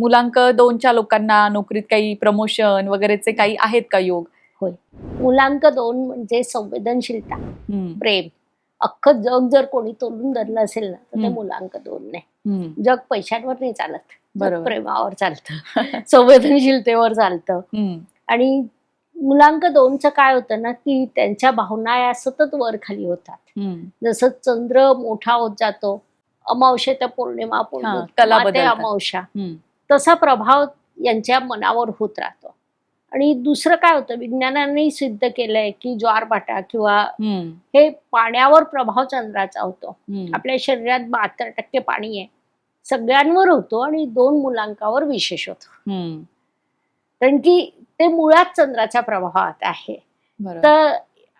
मुलांक 2च्या लोकांना नोकरीत काही प्रमोशन वगैरेचे काही आहेत का योग? होय. मुलांक 2 म्हणजे संवेदनशीलता, प्रेम. अख्खं जग जर कोणी तोडून धरलं असेल ना तर ते मुलांक 2 नाही. जग पैशांवर नाही चालत, जग प्रेमावर चालतं, संवेदनशीलतेवर चालतं. आणि मुलांक 2चं काय होतं ना की त्यांच्या भावना या सतत वर खाली होतात. जसं चंद्र मोठा होत जातो, अमावस्या ते पौर्णिमा, पौर्णिमा ते अमावस्या, तसा प्रभाव यांच्या मनावर होत राहतो. आणि दुसरं काय होतं, विज्ञानाने सिद्ध केलंय की ज्वारभाटा किंवा हे पाण्यावर प्रभाव चंद्राचा होतो. आपल्या शरीरात 72% पाणी आहे, सगळ्यांवर होतो आणि 2 मुलांकावर विशेष होतो. कारण की ते मुळात चंद्राच्या प्रभावात आहे. तर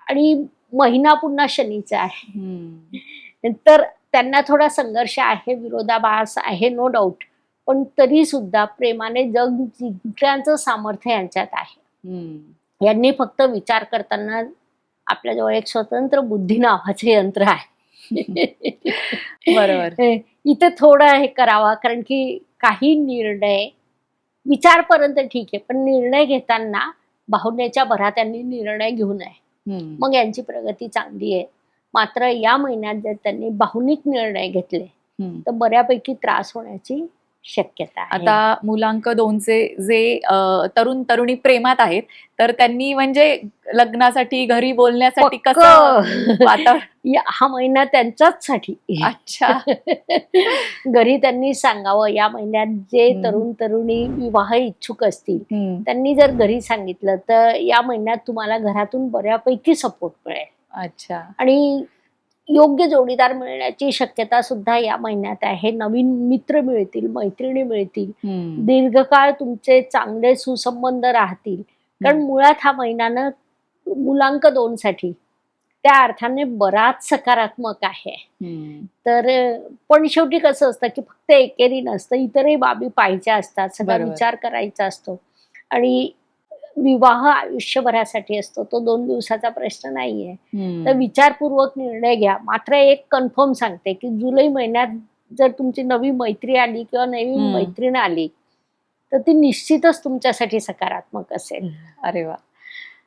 आणि महिना पुन्हा शनीचा आहे. तर त्यांना थोडा संघर्ष आहे, विरोधाभास आहे, नो डाऊट. पण तरी सुद्धा प्रेमाने जग जिंकण्याचं सामर्थ्य यांच्यात आहे. यांनी फक्त विचार करताना आपल्याजवळ एक स्वतंत्र बुद्धी नावाचं यंत्र आहे. बरोबर. इथे थोडं हे करावा, कारण की काही निर्णय विचारपर्यंत ठीक आहे, पण निर्णय घेताना भावनेच्या भरात त्यांनी निर्णय घेऊ नये. मग यांची प्रगती चांगली आहे. मात्र या महिन्यात जर त्यांनी भावनिक निर्णय घेतले तर बऱ्यापैकी त्रास होण्याची शक्यता आहे. आता मुलांक 2चे जे तरुण तरुणी प्रेमात आहेत, तर त्यांनी म्हणजे लग्नासाठी, घरी बोलण्यासाठी कसं वातावरण? हा महिना त्यांच्याच साठी. अच्छा. घरी त्यांनी सांगावं. या महिन्यात जे तरुण तरुणी विवाह इच्छुक असतील त्यांनी जर घरी सांगितलं तर या महिन्यात तुम्हाला घरातून बऱ्यापैकी सपोर्ट मिळेल. अच्छा. आणि योग्य जोडीदार मिळण्याची शक्यता सुद्धा या महिन्यात आहे. नवीन मित्र मिळतील, मैत्रिणी मिळतील, दीर्घकाळ तुमचे चांगले सुसंबंध राहतील. कारण मुळात हा महिना मुलांक 2 साठी त्या अर्थाने बराच सकारात्मक आहे. तर पण शेवटी कसं असतं की फक्त एकेरी नसतं, इतरही बाबी पाहायच्या असतात, सगळा विचार करायचा असतो. आणि विवाह आयुष्यभरासाठी असतो, तो 2 दिवसाचा प्रश्न नाहीये. तर विचारपूर्वक निर्णय घ्या. मात्र एक कन्फर्म सांगते की जुलै महिन्यात जर तुमची नवी मैत्री आली किंवा नवी मैत्रीण आली तर ती निश्चितच तुमच्यासाठी सकारात्मक असेल. अरे वा.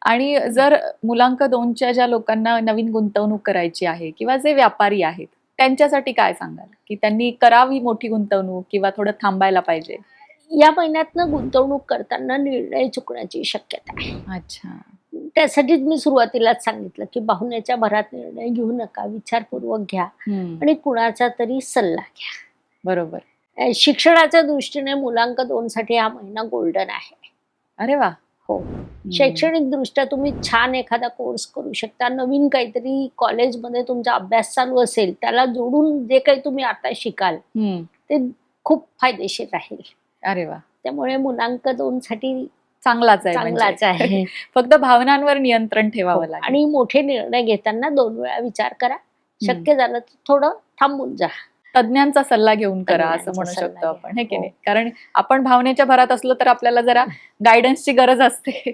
आणि जर मुलांक 2च्या ज्या लोकांना नवीन गुंतवणूक करायची आहे किंवा जे व्यापारी आहेत त्यांच्यासाठी काय सांगाल, की त्यांनी करावी मोठी गुंतवणूक किंवा थोडं थांबायला पाहिजे? या महिन्यातनं गुंतवणूक करताना निर्णय चुकण्याची शक्यता आहे. अच्छा. त्यासाठीच मी सुरुवातीलाच सांगितलं की भावनेच्या भरात निर्णय घेऊ नका, विचारपूर्वक घ्या आणि कुणाचा तरी सल्ला घ्या. बरोबर. शिक्षणाच्या दृष्टीने मुलांक 2 साठी हा महिना गोल्डन आहे. अरे वा. हो. शैक्षणिक दृष्ट्या तुम्ही छान एखादा कोर्स करू शकता. नवीन काहीतरी कॉलेजमध्ये तुमचा अभ्यास चालू असेल त्याला जोडून जे काही तुम्ही आता शिकाल ते खूप फायदेशीर राहील. अरे वा. त्यामुळे मुलांक 2 साठी चांगलाच आहे. फक्त भावनांवर नियंत्रण ठेवावं लागेल. आणि मोठे निर्णय घेताना 2 वेळा विचार करा. शक्य झालं तर थोडं थांबून जा. तज्ञांचा सल्ला घेऊन करा असं म्हणू शकतो आपण, हे की नाही? कारण आपण भावनेच्या भरात असलो तर आपल्याला जरा गायडन्सची गरज असते.